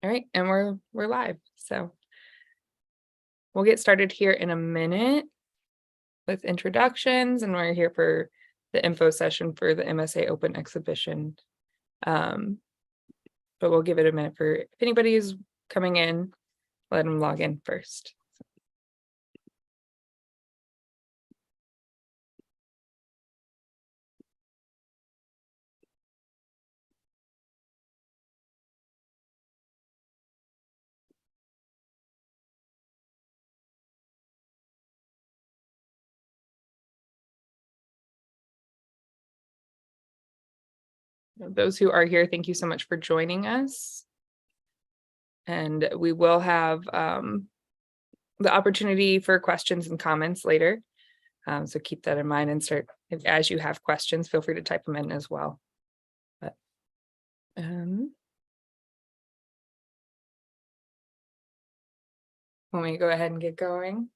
All right, and we're live. So we'll get started here in a minute with introductions, and we're here for the info session for the MSA Open exhibition. But we'll give it a minute for if anybody is coming in, let them log in first. Those who are here, thank you so much for joining us. And we will have the opportunity for questions and comments later. So keep that in mind and start, as you have questions, feel free to type them in as well. But want me to go ahead and get going?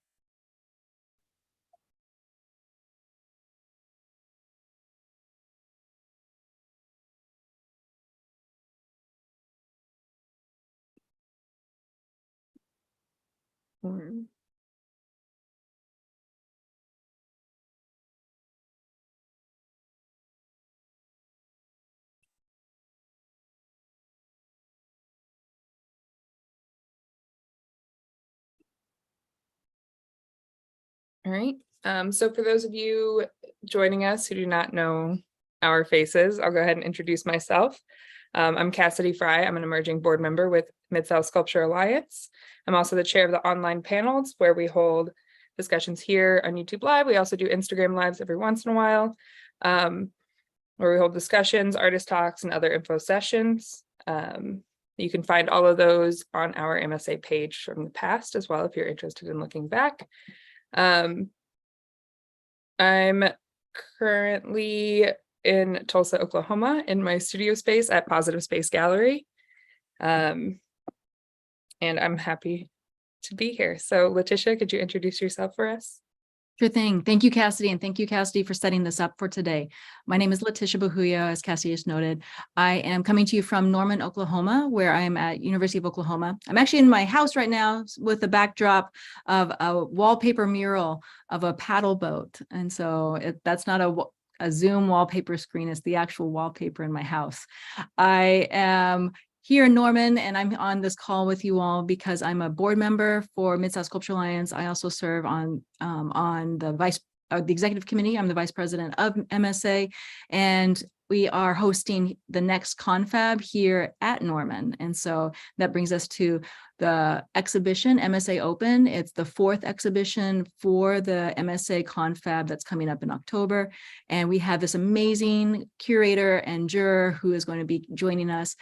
All right. So for those of you joining us who do not know our faces, I'll go ahead and introduce myself. I'm Cassidy Fry. I'm an emerging board member with Mid-South Sculpture Alliance. I'm also the chair of the online panels where we hold discussions here on YouTube Live. We also do Instagram Lives every once in a while, where we hold discussions, artist talks, and other info sessions. You can find all of those on our MSA page from the past as well if you're interested in looking back. I'm currently in Tulsa, Oklahoma, in my studio space at Positive Space Gallery. And I'm happy to be here. So Letitia, could you introduce yourself for us? Sure thing. Thank you, Cassidy, and thank you, Cassidy, for setting this up for today. My name is Letitia Buhuya, as Cassidy has noted. I am coming to you from Norman, Oklahoma, where I am at University of Oklahoma. I'm actually in my house right now with the backdrop of a wallpaper mural of a paddle boat. And so that's not a Zoom wallpaper screen, it's the actual wallpaper in my house. I am here in Norman, and I'm on this call with you all because I'm a board member for Mid-South Sculpture Alliance. I also serve on the executive committee. I'm the vice president of MSA, and we are hosting the next Confab here at Norman. And so that brings us to the exhibition, MSA Open. It's the 4th exhibition for the MSA Confab that's coming up in October. And we have this amazing curator and juror who is going to be joining us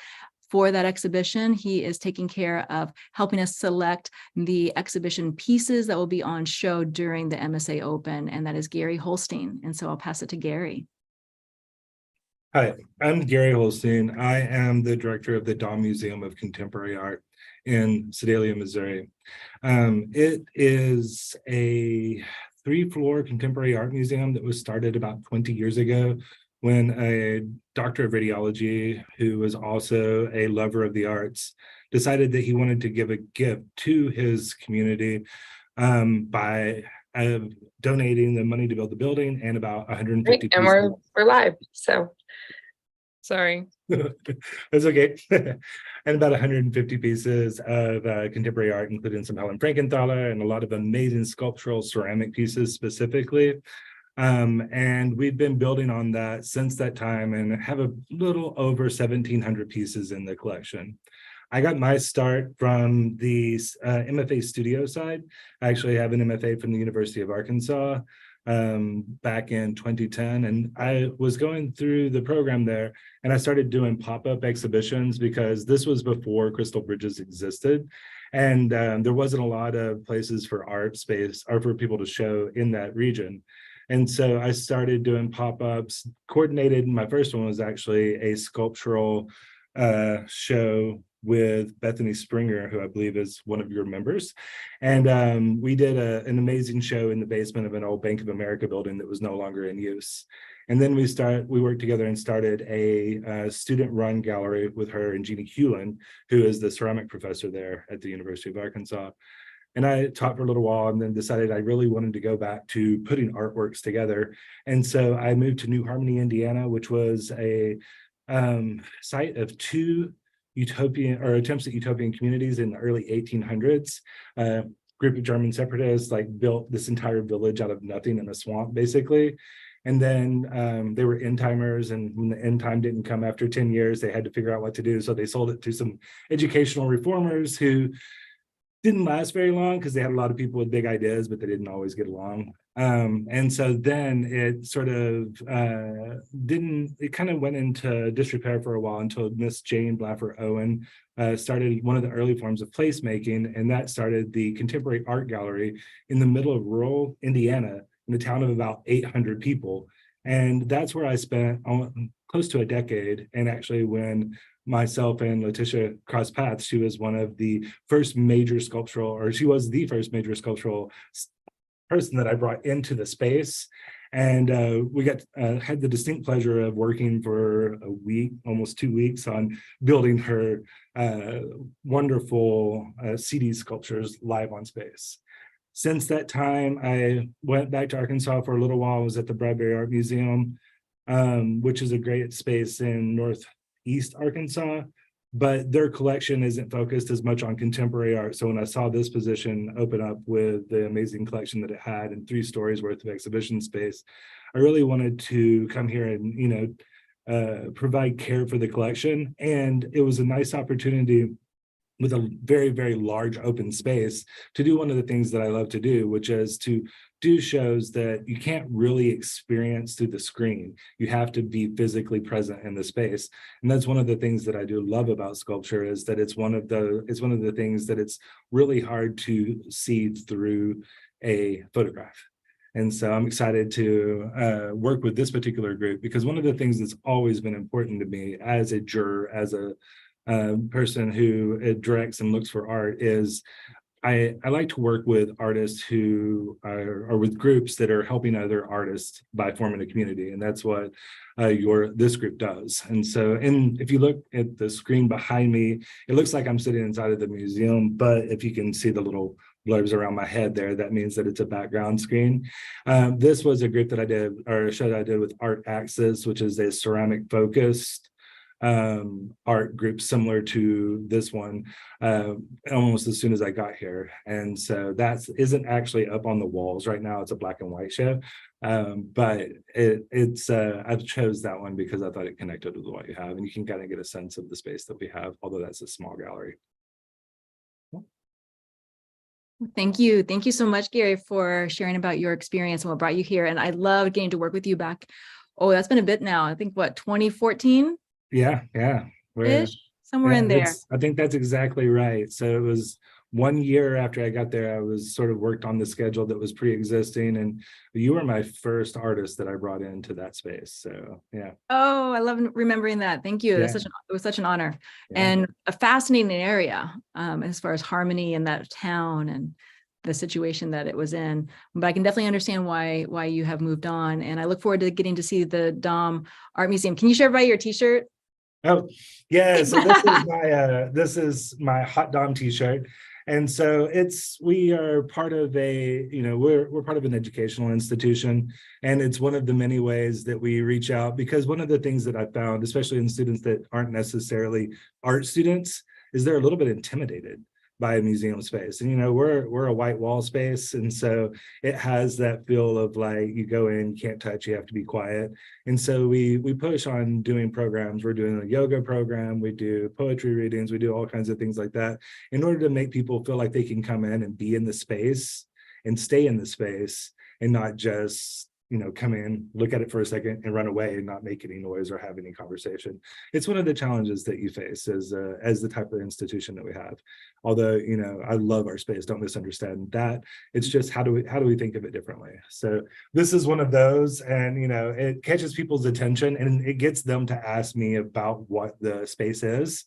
for that exhibition. He is taking care of helping us select the exhibition pieces that will be on show during the MSA Open, and that is Garry Holstein. And so I'll pass it to Garry. Hi, I'm Garry Holstein. I am the director of the Daum Museum of Contemporary Art in Sedalia, Missouri. It is a 3-floor contemporary art museum that was started about 20 years ago when a doctor of radiology, who was also a lover of the arts, decided that he wanted to give a gift to his community by donating the money to build the building and about 150 and we're live, so sorry. That's okay. And about 150 pieces of contemporary art, including some Helen Frankenthaler and a lot of amazing sculptural ceramic pieces specifically. And we've been building on that since that time and have a little over 1,700 pieces in the collection. I got my start from the MFA studio side. I actually have an MFA from the University of Arkansas back in 2010. And I was going through the program there and I started doing pop-up exhibitions because this was before Crystal Bridges existed. And there wasn't a lot of places for art space or for people to show in that region. And so I started doing pop-ups, coordinated. My first one was actually a sculptural show with Bethany Springer, who I believe is one of your members. And we did an amazing show in the basement of an old Bank of America building that was no longer in use. And then we worked together and started a student-run gallery with her and Jayne, who is the ceramic professor there at the University of Arkansas. And I taught for a little while and then decided I really wanted to go back to putting artworks together. And so I moved to New Harmony, Indiana, which was a site of two attempts at utopian communities in the early 1800s. Group of German separatists built this entire village out of nothing in a swamp, basically. And then they were end timers, and when the end time didn't come after 10 years, they had to figure out what to do. So they sold it to some educational reformers who didn't last very long because they had a lot of people with big ideas, but they didn't always get along. And so then it sort of it kind of went into disrepair for a while until Miss Jayne Owen started one of the early forms of placemaking, and that started the Contemporary Art Gallery in the middle of rural Indiana in a town of about 800 people. And that's where I spent close to a decade. And actually when myself and Letitia crossed paths, she was the first major sculptural person that I brought into the space. And we had the distinct pleasure of working for a week, almost 2 weeks, on building her wonderful CD sculptures live on space. Since that time, I went back to Arkansas for a little while. I was at the Bradbury Art Museum, which is a great space in Northeast Arkansas, but their collection isn't focused as much on contemporary art. So when I saw this position open up with the amazing collection that it had and 3 stories worth of exhibition space, I really wanted to come here and, provide care for the collection. And it was a nice opportunity with a very, very large open space to do one of the things that I love to do, which is to do shows that you can't really experience through the screen. You have to be physically present in the space. And that's one of the things that I do love about sculpture, is that it's one of the things that it's really hard to see through a photograph. And so I'm excited to work with this particular group, because one of the things that's always been important to me as a juror, as a person who directs and looks for art, is I like to work with artists who are with groups that are helping other artists by forming a community. And that's what this group does. And so, if you look at the screen behind me, it looks like I'm sitting inside of the museum, but if you can see the little blurbs around my head there, that means that it's a background screen. This was a group that I did, or a show that I did with Art Axis, which is a ceramic focused art group similar to this one, almost as soon as I got here. And so that isn't actually up on the walls right now. It's a black and white show, but I've chose that one because I thought it connected with what you have, and you can kind of get a sense of the space that we have, although that's a small gallery. Thank you. Thank you so much, Garry, for sharing about your experience and what brought you here. And I loved getting to work with you back. Oh, that's been a bit now. I think what, 2014? Yeah. Somewhere in there. I think that's exactly right. So it was 1 year after I got there, I was sort of worked on the schedule that was pre-existing, and you were my first artist that I brought into that space. So yeah. Oh, I love remembering that. Thank you. Yeah. It was such an honor, Yeah. and a fascinating area as far as harmony in that town and the situation that it was in. But I can definitely understand why you have moved on, and I look forward to getting to see the Daum Art Museum. Can you share everybody your t-shirt? Oh yeah, so this is my Hot Daum t-shirt. And so we are part of we're part of an educational institution, and it's one of the many ways that we reach out, because one of the things that I found, especially in students that aren't necessarily art students, is they're a little bit intimidated by a museum space. And we're a white wall space, and so it has that feel of like, you go in, you can't touch, you have to be quiet. And so we push on doing programs. We're doing a yoga program, we do poetry readings, we do all kinds of things like that, in order to make people feel like they can come in and be in the space and stay in the space, and not just come in, look at it for a second and run away and not make any noise or have any conversation. It's one of the challenges that you face as the type of institution that we have. Although, I love our space, don't misunderstand that. It's just how do we think of it differently? So this is one of those, and it catches people's attention, and it gets them to ask me about what the space is.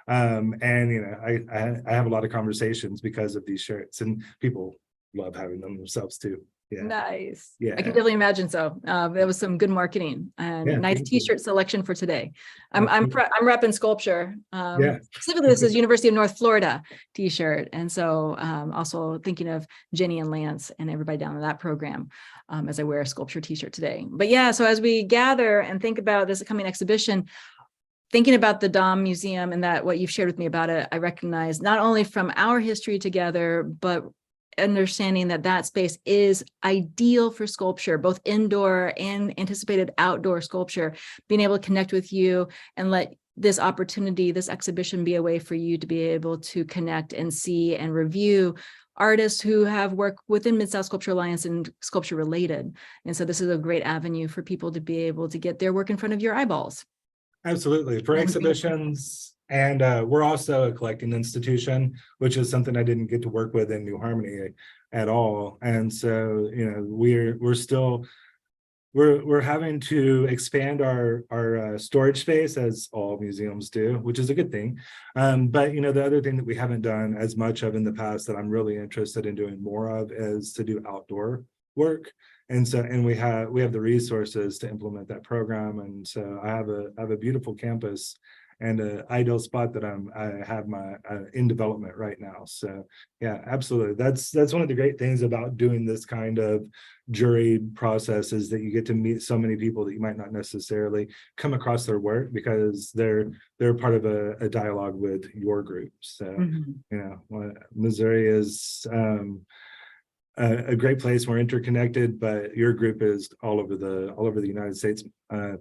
And I have a lot of conversations because of these shirts, and people love having them themselves too. Yeah. Nice. Yeah. I can definitely imagine so. That was some good marketing and Yeah, nice thank you. t-shirt selection for today. I'm Absolutely. repping sculpture. Yeah. Specifically, this is University of North Florida t-shirt. And so also thinking of Jenny and Lance and everybody down in that program as I wear a sculpture t-shirt today. But yeah, so as we gather and think about this coming exhibition, thinking about the Daum Museum and that what you've shared with me about it, I recognize not only from our history together, but understanding that that space is ideal for sculpture, both indoor and anticipated outdoor sculpture, being able to connect with you and let this opportunity, this exhibition be a way for you to be able to connect and see and review artists who have worked within Mid-South Sculpture Alliance and sculpture related. And so this is a great avenue for people to be able to get their work in front of your eyeballs. Absolutely. For exhibitions, and we're also a collecting institution, which is something I didn't get to work with in New Harmony at all. And so, you know, we're having to expand our storage space, as all museums do, which is a good thing. But you know, the other thing that we haven't done as much of in the past that I'm really interested in doing more of is to do outdoor work. And so, and we have the resources to implement that program. And so I have a beautiful campus and an ideal spot that I have my in development right now. So yeah, absolutely. That's one of the great things about doing this kind of juried process, is that you get to meet so many people that you might not necessarily come across their work, because they're part of a dialogue with your group. So you know, Missouri is a great place. We're interconnected, but your group is all over the United States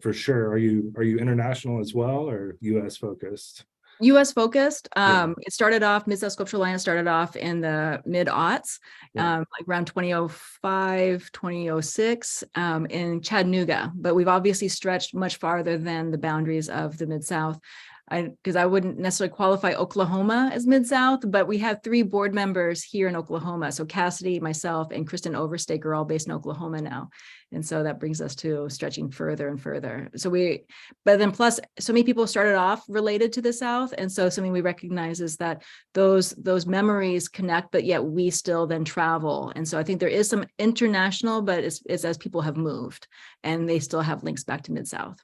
for sure. Are you international as well, or US focused? US focused. Yeah. It started off, Mid-South Sculpture Alliance started off in the mid-aughts, like around 2005, 2006 in Chattanooga, but we've obviously stretched much farther than the boundaries of the Mid-South. Because I wouldn't necessarily qualify Oklahoma as Mid-South, but we have 3 board members here in Oklahoma. So Cassidy, myself, and Kristen Overstake are all based in Oklahoma now. And so that brings us to stretching further and further. So but then plus so many people started off related to the South. And so something we recognize is that those memories connect, but yet we still then travel. And so I think there is some international, but it's as people have moved and they still have links back to Mid-South.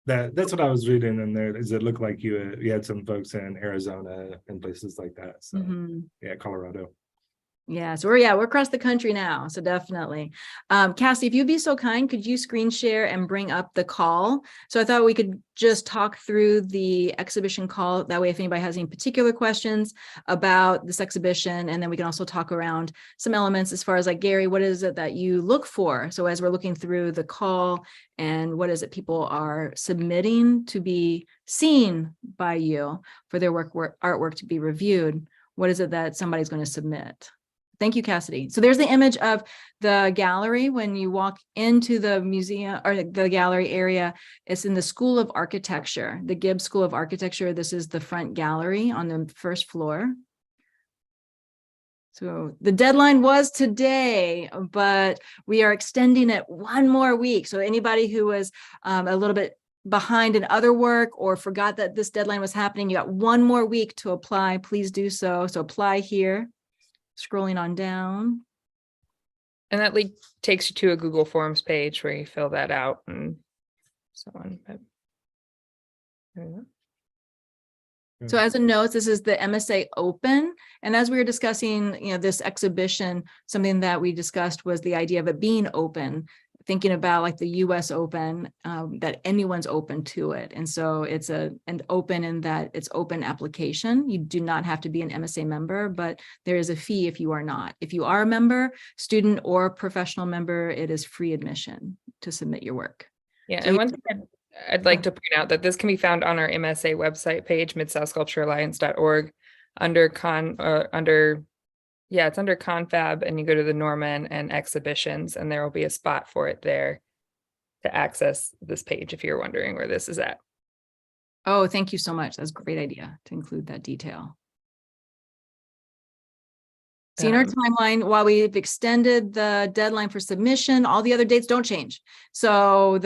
That's what I was reading in there. Is it looked like you had some folks in Arizona and places like that. So yeah, Colorado. Yeah, so we're across the country now, so definitely. Cassie, if you'd be so kind, could you screen share and bring up the call? So I thought we could just talk through the exhibition call. That way, if anybody has any particular questions about this exhibition, and then we can also talk around some elements as far as like, Garry, what is it that you look for? So as we're looking through the call, and what is it people are submitting to be seen by you for their artwork to be reviewed? What is it that somebody's going to submit? Thank you, Cassidy. So there's the image of the gallery when you walk into the museum or the gallery area. It's in the School of Architecture, the Gibbs School of Architecture. This is the front gallery on the first floor. So the deadline was today, but we are extending it 1 more week. So anybody who was a little bit behind in other work or forgot that this deadline was happening, you got 1 more week to apply. Please do so. So apply here. Scrolling on down. And that link takes you to a Google Forms page where you fill that out and so on. But there we go. So as a note, this is the MSA Open. And as we were discussing, you know, this exhibition, something that we discussed was the idea of it being open, thinking about like the US Open, that anyone's open to it. And so it's an open in that it's open application. You do not have to be an MSA member, but there is a fee if you are not. If you are a member, student or professional member, it is free admission to submit your work. Yeah, So and one thing I'd like to point out that this can be found on our MSA website page, midsouthsculpturealliance.org, it's under Confab, and you go to the Norman and exhibitions, and there will be a spot for it there to access this page if you're wondering where this is at. Oh, thank you so much. That's a great idea to include that detail. See, in our timeline, while we've extended the deadline for submission, all the other dates don't change. So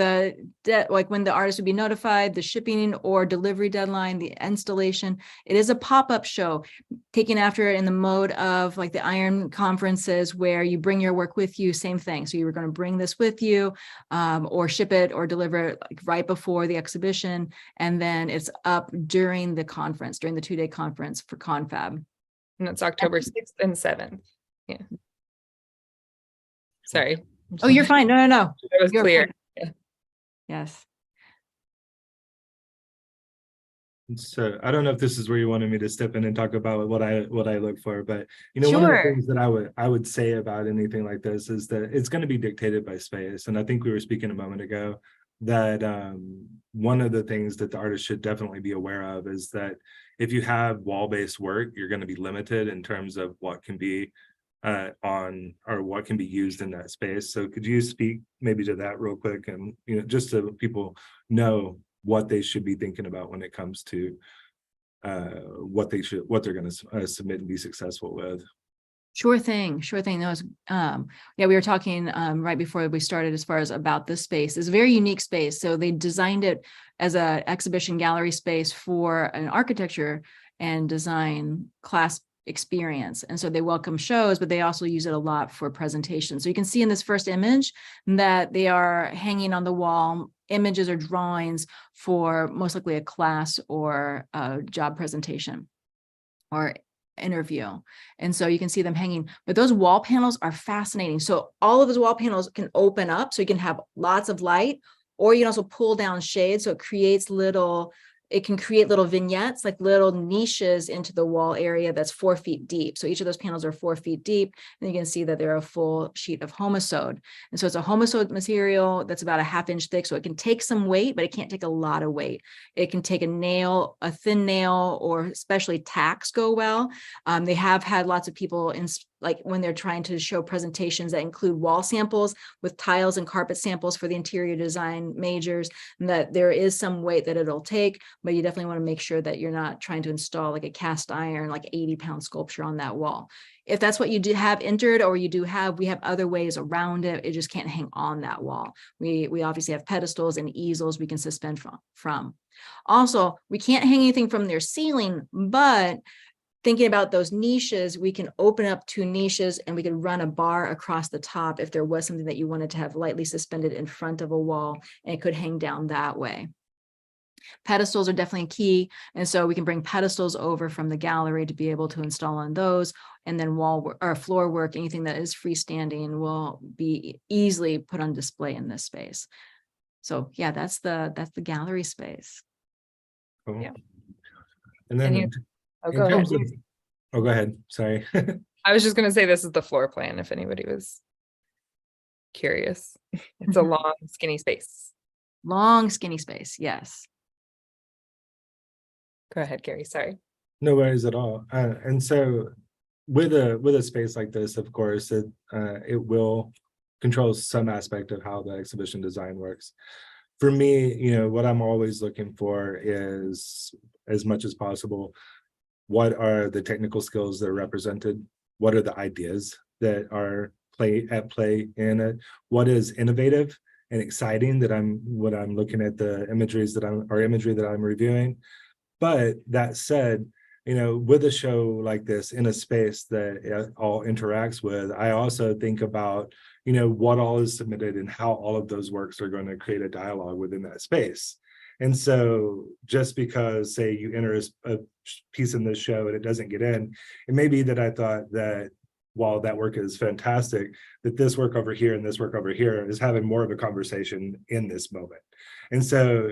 like when the artist would be notified, the shipping or delivery deadline, the installation, it is a pop-up show taken after in the mode of like the Iron conferences where you bring your work with you, same thing. So you were going to bring this with you or ship it or deliver it like right before the exhibition. And then it's up during the conference, during the 2-day conference for Confab. And it's October 6th and 7th. Yeah. Sorry. Oh, you're fine. No. That was You're clear. fine. Yeah. Yes. So I don't know if this is where you wanted me to step in and talk about what I look for, but one of the Sure. things that I would say about anything like this is that it's going to be dictated by space. And I think we were speaking a moment ago that one of the things that the artist should definitely be aware of is that if you have wall-based work, you're going to be limited in terms of what can be on or what can be used in that space. So could you speak maybe to that real quick, and just so people know what they should be thinking about when it comes to what they're going to submit and be successful with. Sure thing. That was, yeah, we were talking right before we started as far as about this space. It's a very unique space. So they designed it as an exhibition gallery space for an architecture and design class experience. And so they welcome shows, but they also use it a lot for presentations. So you can see in this first image that they are hanging on the wall images or drawings for most likely a class or a job presentation or interview. And so you can see them hanging, but those wall panels are fascinating. So all of those wall panels can open up so you can have lots of light, or you can also pull down shades. So it can create little vignettes, like little niches into the wall area that's 4 feet deep. So each of those panels are 4 feet deep. And you can see that they're a full sheet of homosode. And so it's a homosode material that's about a 1/2 inch thick. So it can take some weight, but it can't take a lot of weight. It can take a thin nail, or especially tacks go well. They have had lots of people like when they're trying to show presentations that include wall samples with tiles and carpet samples for the interior design majors, and that there is some weight that it'll take, but you definitely want to make sure that you're not trying to install like a cast iron, like 80-pound sculpture on that wall. If that's what you do have entered, or we have other ways around it. It just can't hang on that wall. We obviously have pedestals and easels we can suspend from. Also, we can't hang anything from their ceiling, but thinking about those niches, we can open up 2 niches and we could run a bar across the top if there was something that you wanted to have lightly suspended in front of a wall, and it could hang down that way. Pedestals are definitely key. And so we can bring pedestals over from the gallery to be able to install on those. And then wall or floor work, anything that is freestanding, will be easily put on display in this space. So yeah, that's the gallery space. Cool. Yeah. And then go ahead. Go ahead. Sorry. I was just going to say this is the floor plan if anybody was curious. It's a long, skinny space. Long, skinny space. Yes. Go ahead, Garry. Sorry. No worries at all. And so with a space like this, of course, it will control some aspect of how the exhibition design works. For me, what I'm always looking for is, as much as possible, what are the technical skills that are represented? What are the ideas that are at play in it? What is innovative and exciting when I'm looking at the imagery that I'm reviewing? But that said, with a show like this in a space that it all interacts with, I also think about, what all is submitted and how all of those works are going to create a dialogue within that space. And so just because, say, you enter a piece in this show and it doesn't get in, it may be that I thought that while that work is fantastic, that this work over here and this work over here is having more of a conversation in this moment. And so,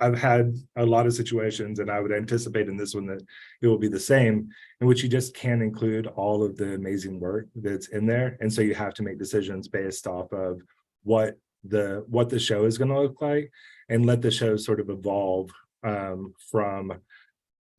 I've had a lot of situations, and I would anticipate in this one that it will be the same, in which you just can't include all of the amazing work that's in there. And so you have to make decisions based off of what the show is going to look like, and let the show sort of evolve from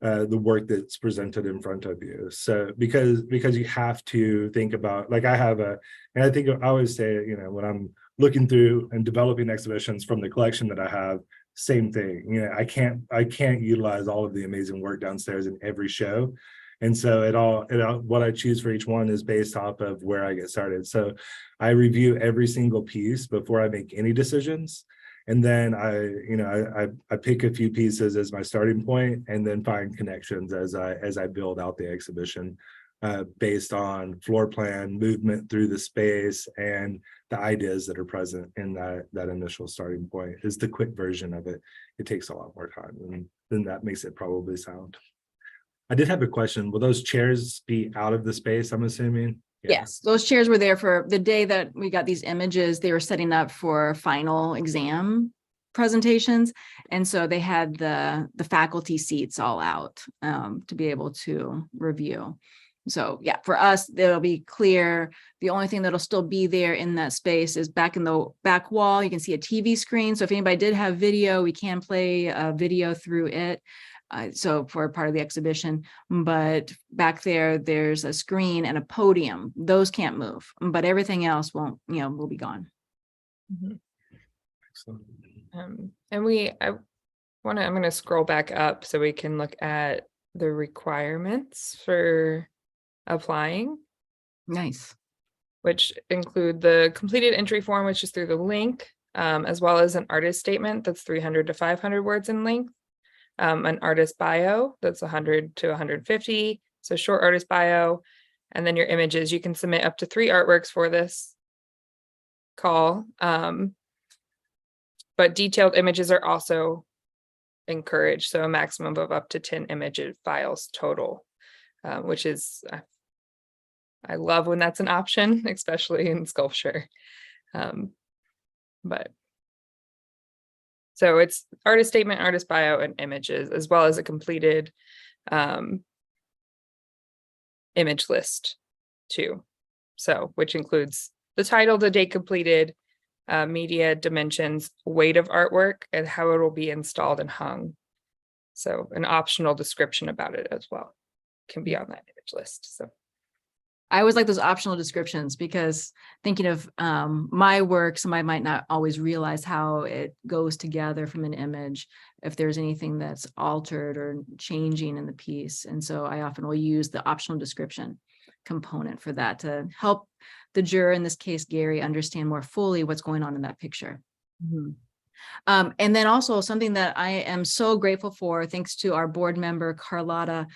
the work that's presented in front of you. So because you have to think about, like and I think I always say, when I'm looking through and developing exhibitions from the collection that I have, same thing. I can't utilize all of the amazing work downstairs in every show. And so it all, what I choose for each one is based off of where I get started. So I review every single piece before I make any decisions. And then I pick a few pieces as my starting point, and then find connections as I build out the exhibition based on floor plan, movement through the space, and the ideas that are present in that initial starting point. Is the quick version of it. It takes a lot more time, and then that makes it probably sound. I did have a question. Will those chairs be out of the space, I'm assuming? Yeah. Yes, those chairs were there for the day that we got these images. They were setting up for final exam presentations. And so they had the faculty seats all out to be able to review. So yeah, for us, it'll be clear. The only thing that'll still be there in that space is back in the back wall. You can see a TV screen. So if anybody did have video, we can play a video through it. So for part of the exhibition, but back there, there's a screen and a podium. Those can't move, but everything else won't, will be gone. Mhm. Excellent. And I'm going to scroll back up so we can look at the requirements for applying, Nice. which include the completed entry form, which is through the link, as well as an artist statement that's 300 to 500 words in length. An artist bio that's 100 to 150, so short artist bio, and then your images. You can submit up to 3 artworks for this call, but detailed images are also encouraged, so a maximum of up to 10 image files total, which is I love when that's an option, especially in sculpture. But so it's artist statement, artist bio, and images, as well as a completed image list too. So which includes the title, the date completed, media, dimensions, weight of artwork, and how it will be installed and hung. So an optional description about it as well can be on that image list. So I always like those optional descriptions because thinking of my work, somebody might not always realize how it goes together from an image, if there's anything that's altered or changing in the piece. And so I often will use the optional description component for that to help the juror, in this case, Garry, understand more fully what's going on in that picture. mm-hmm. And then also something that I am so grateful for, thanks to our board member, Carlotta,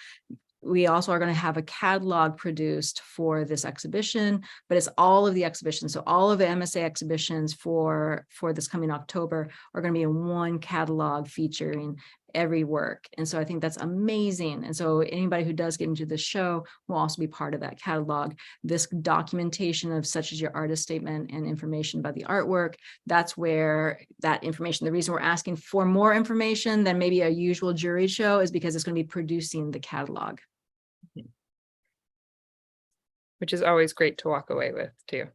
we also are going to have a catalog produced for this exhibition, but it's all of the exhibitions. So all of the MSA exhibitions for this coming October are going to be in one catalog featuring every work. And so I think that's amazing. And so anybody who does get into the show will also be part of that catalog. This documentation of such as your artist statement and information about the artwork, that's where that information, the reason we're asking for more information than maybe a usual jury show is because it's going to be producing the catalog. Which is always great to walk away with too.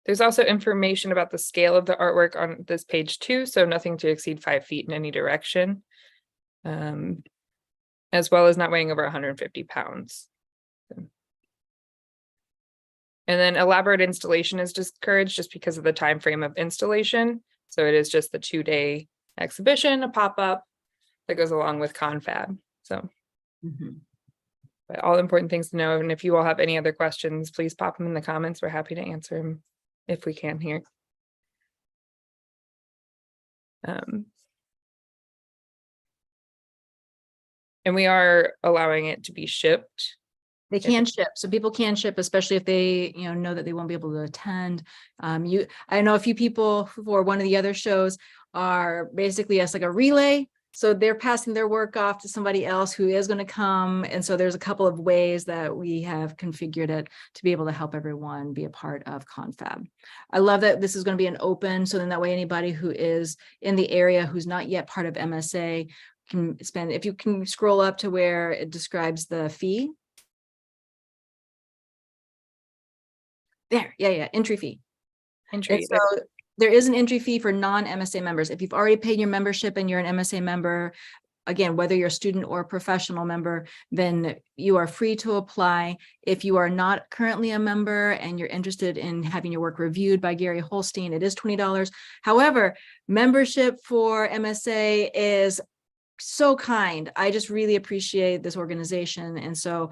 There's also information about the scale of the artwork on this page too, so nothing to exceed 5 feet in any direction, as well as not weighing over 150 pounds. And then elaborate installation is discouraged just because of the time frame of installation. So it is just the 2-day exhibition, a pop-up that goes along with Confab. So. But all important things to know. And if you all have any other questions, please pop them in the comments. We're happy to answer them if we can here. And we are allowing it to be shipped. They can ship, so people can ship, especially if they, know that they won't be able to attend. I know a few people for one of the other shows are basically as like a relay. So they're passing their work off to somebody else who is going to come. And so there's a couple of ways that we have configured it to be able to help everyone be a part of Confab. I love that this is going to be an open. So then that way, anybody who is in the area who's not yet part of MSA can spend, if you can scroll up to where it describes the fee. There, yeah, entry fee. Entry. So there is an entry fee for non-MSA members. If you've already paid your membership and you're an MSA member, again, whether you're a student or a professional member, then you are free to apply. If you are not currently a member and you're interested in having your work reviewed by Garry Holstein, it is $20. However, membership for MSA is so kind. I just really appreciate this organization. And so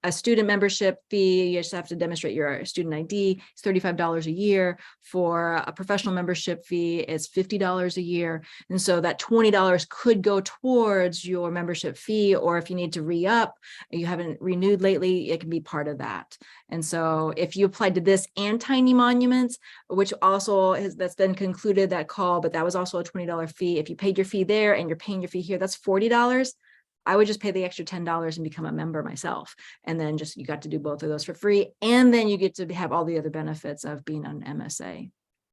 a student membership fee, you just have to demonstrate your student ID. It's $35 a year. For a professional membership fee, it's $50 a year. And so that $20 could go towards your membership fee, or if you need to re-up, you haven't renewed lately, it can be part of that. And so if you applied to this and tiny monuments, which also that's been concluded, that call, but that was also a $20 fee. If you paid your fee there and you're paying your fee here, that's $40. I would just pay the extra $10 and become a member myself. And then just, you got to do both of those for free. And then you get to have all the other benefits of being an MSA.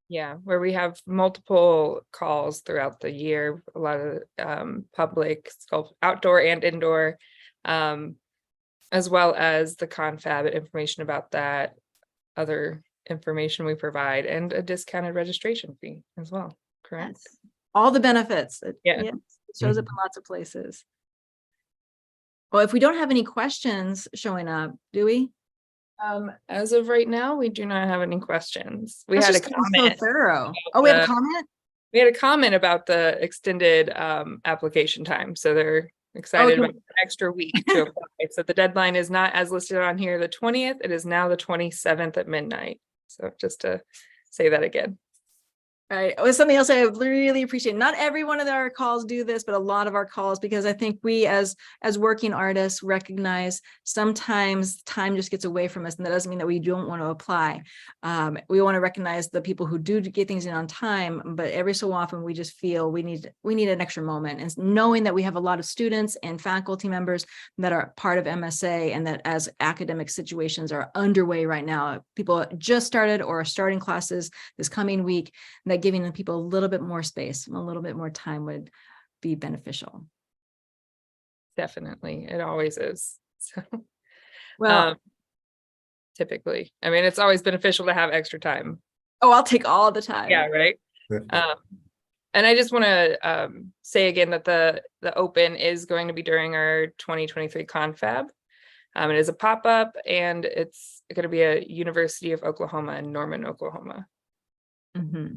Yeah, where we have multiple calls throughout the year, a lot of public, outdoor and indoor, as well as the confab information about that, other information we provide, and a discounted registration fee as well, correct? Yes. All the benefits. Yeah. It shows up in lots of places. Well, if we don't have any questions showing up, do we? As of right now, we do not have any questions. We That's had a just 'cause it's comment. so thorough. Oh, we have a comment? We had a comment about the extended application time, so they're excited about an extra week to apply. So the deadline is not as listed on here, the 20th, it is now the 27th at midnight. So just to say that again. Right. It was something else I really appreciate. Not every one of our calls do this, but a lot of our calls, because I think we as working artists recognize sometimes time just gets away from us, and that doesn't mean that we don't want to apply. We want to recognize the people who do get things in on time, but every so often we just feel we need an extra moment. And knowing that we have a lot of students and faculty members that are part of MSA, and that as academic situations are underway right now, people just started or are starting classes this coming week, that giving the people a little bit more space, a little bit more time would be beneficial. Definitely, it always is. So, Well, typically, I mean, it's always beneficial to have extra time. oh, I'll take all the time. Yeah, right. And I just want to say again that the Open is going to be during our 2023 Confab. It is a pop-up, and it's going to be at University of Oklahoma in Norman, Oklahoma. Mm-hmm.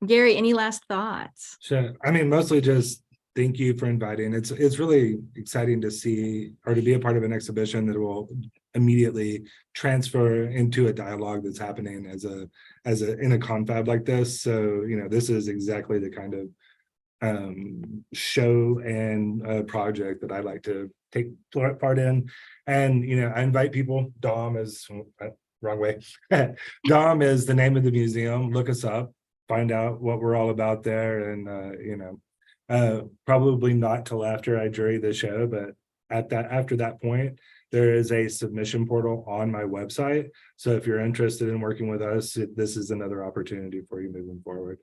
Garry, any last thoughts? Sure. I mean, mostly just thank you for inviting. It's really exciting to see, or to be a part of an exhibition that will immediately transfer into a dialogue that's happening in a confab like this. So, this is exactly the kind of show and project that I like to take part in. And, I invite people. Daum is wrong way. Daum is the name of the museum. Look us up. Find out what we're all about there, and probably not till after I jury the show, but after that point, there is a submission portal on my website. So if you're interested in working with us, this is another opportunity for you moving forward.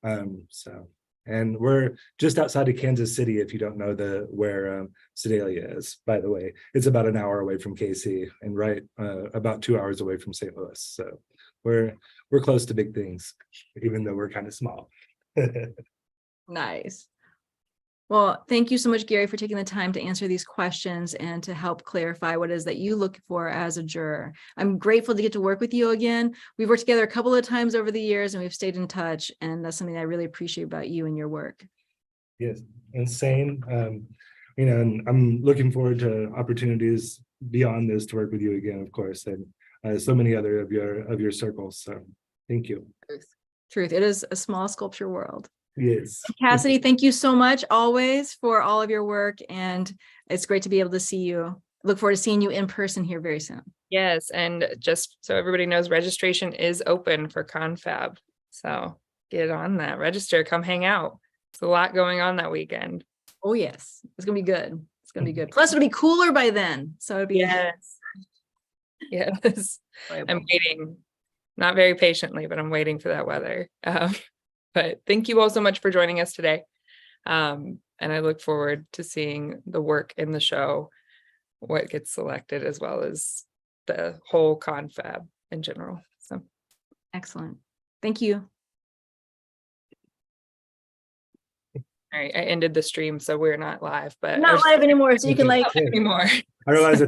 And we're just outside of Kansas City, if you don't know where Sedalia is, by the way. It's about an hour away from KC, and right about 2 hours away from St. Louis. So we're close to big things, even though we're kind of small. Nice. Well, thank you so much, Garry, for taking the time to answer these questions and to help clarify what it is that you look for as a juror. I'm grateful to get to work with you again. We've worked together a couple of times over the years, and we've stayed in touch, and that's something I really appreciate about you and your work. Yes, and same. And I'm looking forward to opportunities beyond this to work with you again, of course, and so many other of your circles. So thank you. Truth. It is a small sculpture world. Yes. Cassidy, thank you so much always for all of your work, and it's great to be able to see you. Look forward to seeing you in person here very soon. Yes, and just so everybody knows, registration is open for Confab. So get on that, register, come hang out. It's a lot going on that weekend. Oh yes, it's gonna be good. It's gonna be good. Plus it'll be cooler by then. So it'll be yes. I'm waiting, not very patiently, but I'm waiting for that weather. But thank you all so much for joining us today. And I look forward to seeing the work in the show, what gets selected, as well as the whole confab in general. So excellent. Thank you. All right, I ended the stream, so we're not live, but Not live anymore, so you can anymore. I realize that